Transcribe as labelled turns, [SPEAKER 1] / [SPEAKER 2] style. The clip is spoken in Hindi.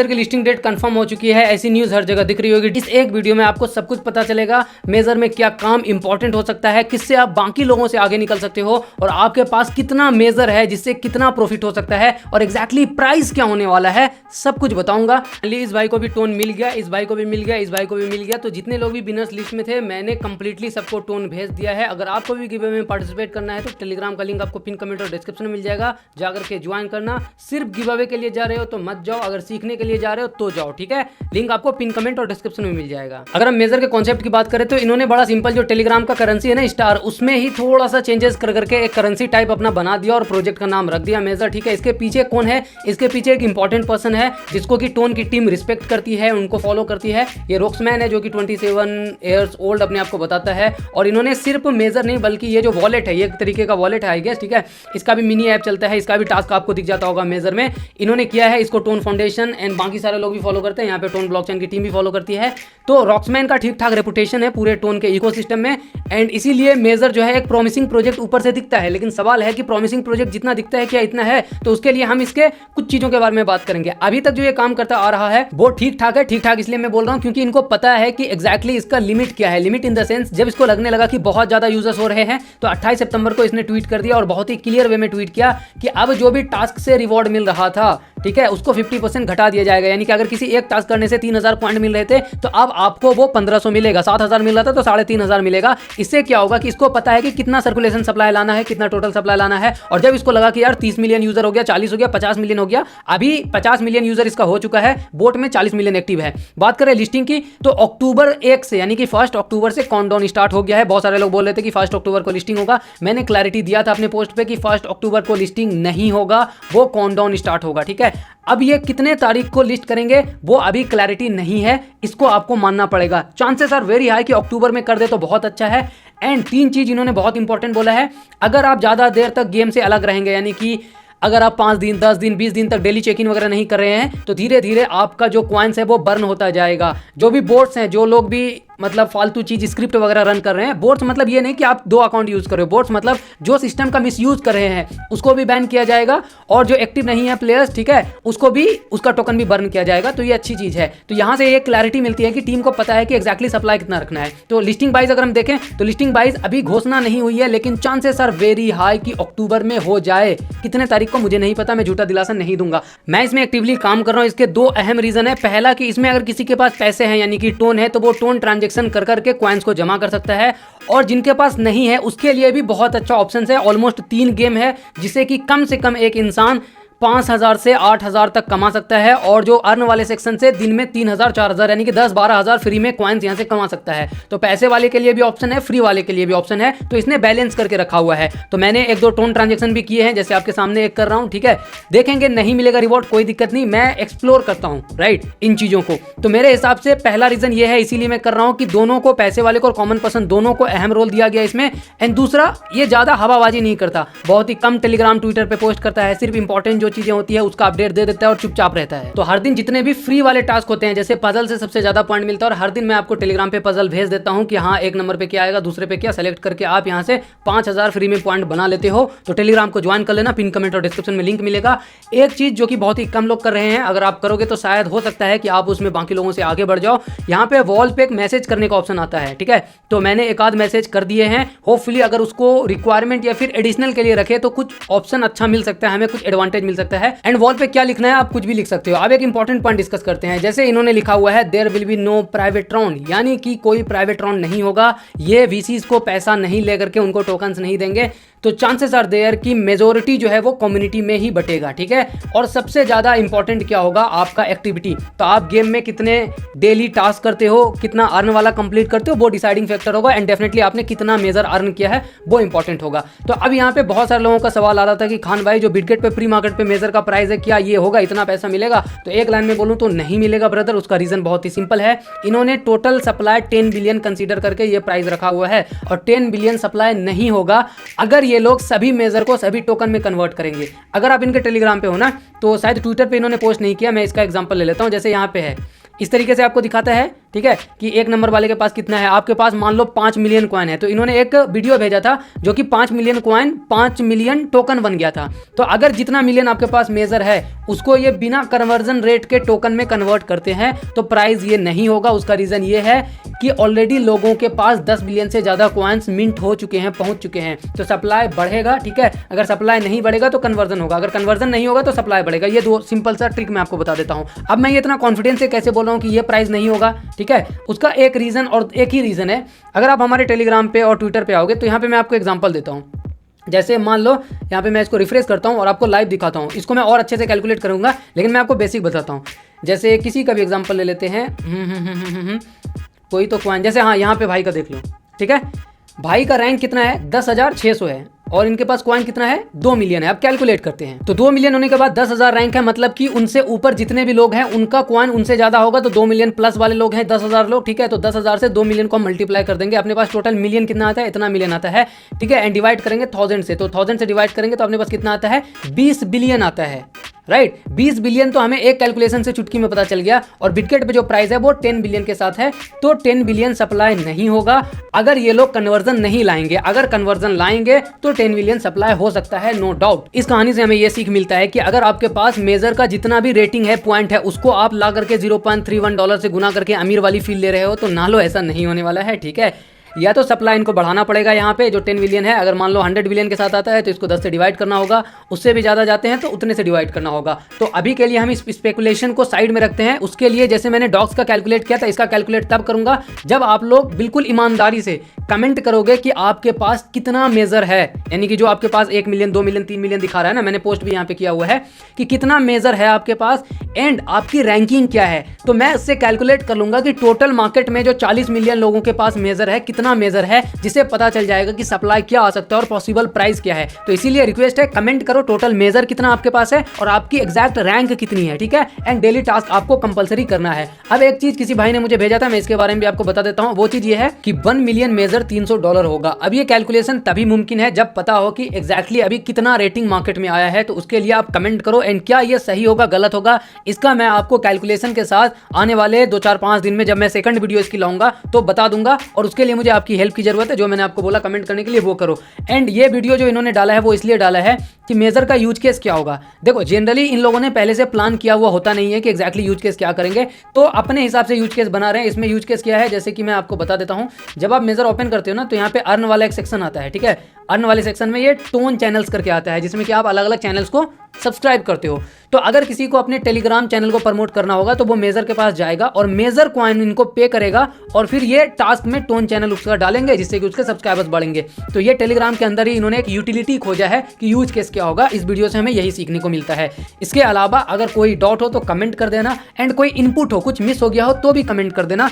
[SPEAKER 1] की लिस्टिंग डेट कंफर्म हो चुकी है, ऐसी न्यूज़ हर जगह दिख रही होगी। इस एक वीडियो में आपको सब कुछ पता चलेगा, मेजर में क्या काम इंपॉर्टेंट हो सकता है, किससे आप बाकी लोगों से आगे निकल सकते हो और आपके पास कितना मेजर है जिससे कितना प्रॉफिट हो सकता है और एग्जैक्टली प्राइस क्या होने वाला है, सब कुछ बताऊंगा। इस भाई को भी टोन मिल गया, इस भाई को भी मिल गया, इस भाई को भी मिल गया। तो जितने लोग भी बिनर्स लिस्ट में थे मैंने कंप्लीटली सबको टोन भेज दिया है। अगर आपको भी गिव अवे में पार्टिसिपेट करना है तो टेलीग्राम का लिंक आपको पिन कमेंट और डिस्क्रिप्शन में मिल जाएगा, जाकर के ज्वाइन करना। सिर्फ गिव अवे के लिए जा रहे हो तो मत जाओ, अगर सीखने के लिए जा रहे हो तो जाओ, ठीक है। लिंक आपको पिन कमेंट और डिस्क्रिप्शन में मिल जाएगा। अगर हम मेजर के कॉन्सेप्ट की बात करें तो इन्होंने बड़ा सिंपल जो टेलीग्राम का करेंसी है ना स्टार, उसमें ही थोड़ा सा चेंजेस कर करके एक करेंसी टाइप अपना बना दिया और प्रोजेक्ट का नाम रख दिया मेजर, ठीक है। इसके पीछे कौन है? इसके पीछे एक इंपॉर्टेंट पर्सन है जिसको कि टोन की टीम रिस्पेक्ट करती है, उनको फॉलो करती है। ये रॉक्समैन है जो कि 27 ईयर्स ओल्ड अपने आप को बताता है। और इन्होंने सिर्फ मेजर नहीं बल्कि ये जो वॉलेट है, ये एक तरीके का वॉलेट है आई गेस, ठीक है। इसका भी मिनी ऐप चलता है, इसका भी टास्क आपको दिख जाता होगा मेजर में। इन्होंने किया है इसको टोन फाउंडेशन एंड बाकी सारे लोग भी फॉलो करते हैं, यहाँ पे टोन ब्लॉकचेन की टीम भी फॉलो करती है। तो रॉक्समैन का ठीक ठाक रेपुटेशन है पूरे टोन के इकोसिस्टम में एंड इसीलिए मेजर जो है एक प्रॉमिसिंग प्रोजेक्ट ऊपर से दिखता है। लेकिन सवाल है कि प्रॉमिसिंग प्रोजेक्ट जितना दिखता है क्या इतना है? तो उसके लिए हम इसके कुछ चीजों के बारे में बात करेंगे। अभी तक जो ये काम करता आ रहा है वो ठीक ठाक है। ठीक ठाक इसलिए मैं बोल रहा हूँ क्योंकि इनको पता है कि एग्जैक्टली इसका लिमिट क्या है। लिमिट इन द सेंस जब इसको लगने लगा कि बहुत ज्यादा यूजर्स हो रहे हैं तो 28 सितंबर को इसने ट्वीट कर दिया और बहुत ही क्लियर वे में ट्वीट किया कि अब जो भी टास्क से रिवॉर्ड मिल रहा था, ठीक है, उसको 50% घटा दिया जाएगा। यानी कि अगर किसी एक टास्क करने से 3000 पॉइंट मिल रहे थे तो अब आपको वो 1500 मिलेगा। 7000 मिल रहा था तो 3500 मिलेगा। इससे क्या होगा कि इसको पता है कि कितना सर्कुलेशन सप्लाई लाना है, कितना टोटल सप्लाई लाना है। और जब इसको लगा कि यार 30 मिलियन यूजर हो गया, 40 हो गया, 50 मिलियन हो गया, अभी 50 मिलियन यूजर इसका हो चुका है, बोट में 40 मिलियन एक्टिव है। बात करें लिस्टिंग की तो अक्टूबर 1 से यानी कि 1 अक्टूबर से काउंटडाउन स्टार्ट हो गया है। बहुत सारे लोग बोल रहे थे कि 1 अक्टूबर को लिस्टिंग होगा। मैंने क्लैरिटी दिया था अपने पोस्ट पे कि 1 अक्टूबर को लिस्टिंग नहीं होगा, वो काउंटडाउन स्टार्ट होगा, ठीक है। अब ये कितने तारीख को लिस्ट करेंगे वो अभी क्लैरिटी नहीं है, इसको आपको मानना पड़ेगा। चांसेस आर वेरी हाई कि अक्टूबर में कर दे तो बहुत अच्छा है। एंड 3 चीज इन्होंने बहुत इंपॉर्टेंट बोला है। अगर आप ज़्यादा देर तक गेम से अलग रहेंगे, यानी कि अगर आप 5 दिन 10 दिन 20 दिन तक डेली चेक इन वगैरह नहीं कर रहे हैं तो धीरे धीरे आपका जो कॉइन्स है वो बर्न होता जाएगा। जो भी बोट्स हैं, जो लोग भी मतलब फालतू चीज स्क्रिप्ट वगैरह रन कर रहे हैं, बोट्स मतलब ये नहीं कि आप 2 अकाउंट यूज कर रहे हो, बोट्स मतलब जो सिस्टम का मिसयूज कर रहे हैं उसको भी बैन किया जाएगा और जो एक्टिव नहीं है प्लेयर्स, ठीक है, उसको भी उसका टोकन भी बर्न किया जाएगा। तो ये अच्छी चीज है। तो यहाँ से ये क्लैरिटी मिलती है कि टीम को पता है कि एक्जैक्टली सप्लाई कितना रखना है। तो लिस्टिंग वाइज अगर हम देखें तो लिस्टिंग वाइज अभी घोषणा नहीं हुई है, लेकिन चांसेस आर वेरी हाई कि अक्टूबर में हो जाए। कितने तारीख को मुझे नहीं पता, मैं झूठा दिलासा नहीं दूंगा। मैं इसमें एक्टिवली काम कर रहा हूँ। इसके 2 अहम रीजन है। पहला कि इसमें अगर किसी के पास पैसे हैं यानी कि टोन है तो वो टोन ट्रांजेक्शन कर करके कॉइन्स को जमा कर सकता है, और जिनके पास नहीं है उसके लिए भी बहुत अच्छा ऑप्शन है। ऑलमोस्ट 3 गेम है जिसे कि कम से कम एक इंसान 5000 से 8000 तक कमा सकता है और जो अर्न वाले सेक्शन से दिन में 3000 4000 यानी कि 10-12 हज़ार फ्री में कॉइन्स यहाँ से कमा सकता है। तो पैसे वाले के लिए भी ऑप्शन है, फ्री वाले के लिए भी ऑप्शन है। तो इसने बैलेंस करके रखा हुआ है। तो मैंने 1-2 टोन ट्रांजेक्शन भी किए हैं, जैसे आपके सामने एक कर रहा हूँ, ठीक है। देखेंगे नहीं मिलेगा रिवॉर्ड, कोई दिक्कत नहीं, मैं एक्सप्लोर करता हूँ राइट इन चीज़ों को। तो मेरे हिसाब से पहला रीजन ये है, इसीलिए मैं कर रहा हूँ कि दोनों को, पैसे वाले को और कॉमन पर्सन दोनों को अहम रोल दिया गया इसमें। एंड दूसरा, ये ज़्यादा हवाबाजी नहीं करता, बहुत ही कम टेलीग्राम ट्विटर पर पोस्ट करता है, सिर्फ इंपॉर्टेंट जो चीज़ें होती है उसका अपडेट दे देता है और चुपचाप रहता है। तो हर दिन जितने भी फ्री वाले टास्क होते हैं, जैसे पजल से सबसे ज्यादा पॉइंट मिलता है और हर दिन मैं आपको टेलीग्राम पे पजल भेज देता हूं कि हाँ 1 नंबर पे क्या आएगा, दूसरे पे क्या, सेलेक्ट करके आप यहां से 5000 फ्री में पॉइंट बना लेते हो। तो टेलीग्राम को ज्वाइन कर लेना, पिन कमेंट और डिस्क्रिप्शन में लिंक मिलेगा। एक चीज जो कि बहुत ही कम लोग कर रहे हैं, अगर आप करोगे तो शायद हो सकता है कि आप उसमें बाकी लोगों से आगे बढ़ जाओ। यहाँ पे वॉल पे एक मैसेज करने का ऑप्शन आता है, ठीक है। तो मैंने एक आध मैसेज कर दिए हैं, होपफुली अगर उसको रिक्वायरमेंट या फिर एडिशनल के लिए रखे तो कुछ ऑप्शन अच्छा मिल सकता है, हमें कुछ एडवांटेज मिल सकता है। एंड वॉल पे क्या लिखना है आप कुछ भी लिख सकते हो। अब एक इंपॉर्टेंट पॉइंट डिस्कस करते हैं। जैसे इन्होंने लिखा हुआ है there will be no private round, यानी कि कोई प्राइवेट राउंड नहीं होगा। ये वीसीज को पैसा नहीं लेकर के उनको टोकन्स नहीं देंगे। तो चांसेस आर देयर कि मेजोरिटी जो है वो कम्युनिटी में ही बटेगा, ठीक है। और सबसे ज़्यादा इंपॉर्टेंट क्या होगा, आपका एक्टिविटी। तो आप गेम में कितने डेली टास्क करते हो, कितना अर्न वाला कंप्लीट करते हो, वो डिसाइडिंग फैक्टर होगा। एंड डेफिनेटली आपने कितना मेजर अर्न किया है वो इंपॉर्टेंट होगा। तो अब यहाँ पे बहुत सारे लोगों का सवाल आ रहा था कि खान भाई जो बिटगेट पे प्री मार्केट पे मेजर का प्राइस है, क्या ये होगा, इतना पैसा मिलेगा? तो एक लाइन में बोलूँ तो नहीं मिलेगा ब्रदर। उसका रीजन बहुत ही सिंपल है, इन्होंने टोटल सप्लाई 10 बिलियन कंसीडर करके ये प्राइस रखा हुआ है और 10 बिलियन सप्लाई नहीं होगा अगर ये लोग सभी मेजर को सभी टोकन में कन्वर्ट करेंगे। अगर आप इनके टेलीग्राम पे हो ना, तो शायद ट्विटर पे इन्होंने पोस्ट नहीं किया, मैं इसका एग्जांपल ले लेता हूं। जैसे यहाँ पे है, इस तरीके से आपको दिखाता है ठीक है, कि 1 नंबर वाले के पास कितना है। आपके पास मान लो 5 मिलियन कॉइन है, तो इन्होंने एक वीडियो भेजा था जो कि 5 मिलियन कॉइन 5 मिलियन टोकन बन गया था। तो अगर जितना मिलियन आपके पास मेजर है उसको ये बिना कन्वर्जन रेट के टोकन में कन्वर्ट करते हैं तो प्राइस ये नहीं होगा। उसका रीज़न ये है कि ऑलरेडी लोगों के पास 10 बिलियन से ज़्यादा कॉइन्स मिंट हो चुके हैं, पहुंच चुके हैं। तो सप्लाई बढ़ेगा, ठीक है। अगर सप्लाई नहीं बढ़ेगा तो कन्वर्जन होगा, अगर कन्वर्जन नहीं होगा तो सप्लाई बढ़ेगा। ये दो सिंपल सा ट्रिक मैं आपको बता देता हूँ। अब मैं ये इतना कॉन्फिडेंस से कैसे बोल रहा हूँ कि ये प्राइस नहीं होगा, ठीक है। उसका एक रीज़न और एक ही रीज़न है। अगर आप हमारे टेलीग्राम पे और ट्विटर पे आओगे तो यहाँ पे मैं आपको एग्जांपल देता हूँ। जैसे मान लो यहाँ पे मैं इसको रिफ्रेश करता हूँ और आपको लाइव दिखाता हूँ। इसको मैं और अच्छे से कैलकुलेट करूँगा, लेकिन मैं आपको बेसिक बताता हूँ। जैसे किसी का भी एग्जांपल ले लेते हैं, कोई तो कॉइन, जैसे हाँ यहाँ पे भाई का देख लो, ठीक है। भाई का रैंक कितना है, 10,600 है और इनके पास कॉइन कितना है, 2 मिलियन है। अब कैलकुलेट करते हैं तो 2 मिलियन होने के बाद 10,000 रैंक है, मतलब कि उनसे ऊपर जितने भी लोग हैं उनका कॉइन उनसे ज़्यादा होगा। तो 2 मिलियन प्लस वाले लोग हैं 10,000 लोग, ठीक है। तो 10,000 से 2 मिलियन को मल्टीप्लाई कर देंगे, अपने पास टोटल मिलियन कितना आता है, इतना मिलियन आता है, ठीक है। एंड डिवाइड करेंगे 1000 से, तो 1000 से डिवाइड करेंगे तो अपने पास कितना आता है, 20 बिलियन आता है, राइट। 20 बिलियन तो हमें एक कैलकुलेशन से चुटकी में पता चल गया। और बिटकेट पे जो प्राइस है वो 10 बिलियन के साथ है, तो 10 बिलियन सप्लाई नहीं होगा अगर ये लोग कन्वर्जन नहीं लाएंगे। अगर कन्वर्जन लाएंगे तो 10 बिलियन सप्लाई हो सकता है, नो डाउट। इस कहानी से हमें ये सीख मिलता है कि अगर आपके पास मेजर का जितना भी रेटिंग है, पॉइंट है, उसको आप ला करके $0.31 से गुना करके अमीर वाली फील ले रहे हो तो ना लो, ऐसा नहीं होने वाला है, ठीक है। या तो सप्लाई इनको बढ़ाना पड़ेगा। यहाँ पे जो 10 बिलियन है, अगर मान लो 100 बिलियन के साथ आता है तो इसको 10 से डिवाइड करना होगा, उससे भी ज़्यादा जाते हैं तो उतने से डिवाइड करना होगा। तो अभी के लिए हम इस स्पेकुलेशन को साइड में रखते हैं। उसके लिए जैसे मैंने डॉक्स का कैलकुलेट किया था, इसका कैलकुलेट तब करूंगा जब आप लोग बिल्कुल ईमानदारी से कमेंट करोगे कि आपके पास कितना मेजर है, यानी कि जो आपके पास 1 मिलियन 2 मिलियन 3 मिलियन दिखा रहा है ना, मैंने पोस्ट भी यहाँ पे किया हुआ है कि कितना मेजर है आपके पास एंड आपकी रैंकिंग क्या है। तो मैं इससे कैलकुलेट कर लूंगा कि टोटल मार्केट में जो 40 मिलियन लोगों के पास मेजर है, कितना मेजर है, जिससे पता चल जाएगा कि सप्लाई क्या आ सकता है और पॉसिबल प्राइस क्या है। तो इसीलिए रिक्वेस्ट है, कमेंट करो टोटल मेजर कितना आपके पास है और आपकी एग्जैक्ट रैंक कितनी है, ठीक है। एंड डेली टास्क आपको कंपलसरी करना है। अब एक चीज किसी भाई ने मुझे भेजा था, मैं इसके बारे में भी आपको बता देता हूं। वो चीज ये है कि 1 मिलियन मेजर $300 होगा। अब ये कैलकुलेशन तभी मुमकिन है जब पता हो कि एग्जैक्टली अभी कितना रेटिंग मार्केट में आया है। तो उसके लिए आप कमेंट करो एंड क्या ये सही होगा गलत होगा, इसका मैं आपको कैलकुलेशन के साथ आने वाले 2-4-5 दिन में जब मैं सेकंड वीडियो इसकी लाऊंगा तो बता दूंगा। और उसके लिए मुझे आपकी हेल्प की जरूरत है, जो मैंने आपको बोला कमेंट करने के लिए वो करो। एंड ये वीडियो जो इन्होंने डाला है वो इसलिए डाला है कि मेजर का यूज केस क्या होगा। देखो जनरली इन लोगों ने पहले से प्लान किया हुआ होता नहीं है कि एग्जैक्टली यूज केस क्या करेंगे, तो अपने हिसाब से यूज केस बना रहे हैं। इसमें यूज केस क्या है, जैसे कि मैं आपको बता देता हूं। जब आप मेजर ओपन करते हो ना तो यहाँ पे अर्न वाला एक सेक्शन आता है, ठीक है। अर्न वाले सेक्शन में ये टोन चैनल्स करके आता है, जिसमें कि आप अलग अलग चैनल्स को सब्सक्राइब करते हो। तो अगर किसी को अपने टेलीग्राम चैनल को प्रमोट करना होगा तो वो मेजर के पास जाएगा और मेजर कॉइन इनको पे करेगा और फिर ये टास्क में टोन चैनल उसका डालेंगे, जिससे कि उसके सब्सक्राइबर्स बढ़ेंगे। तो ये टेलीग्राम के अंदर ही इन्होंने एक यूटिलिटी खोजा है कि यूज केस क्या होगा। इस वीडियो से हमें यही सीखने को मिलता है। इसके अलावा अगर कोई डाउट हो तो कमेंट कर देना एंड कोई इनपुट हो, कुछ मिस हो गया हो तो भी कमेंट कर देना।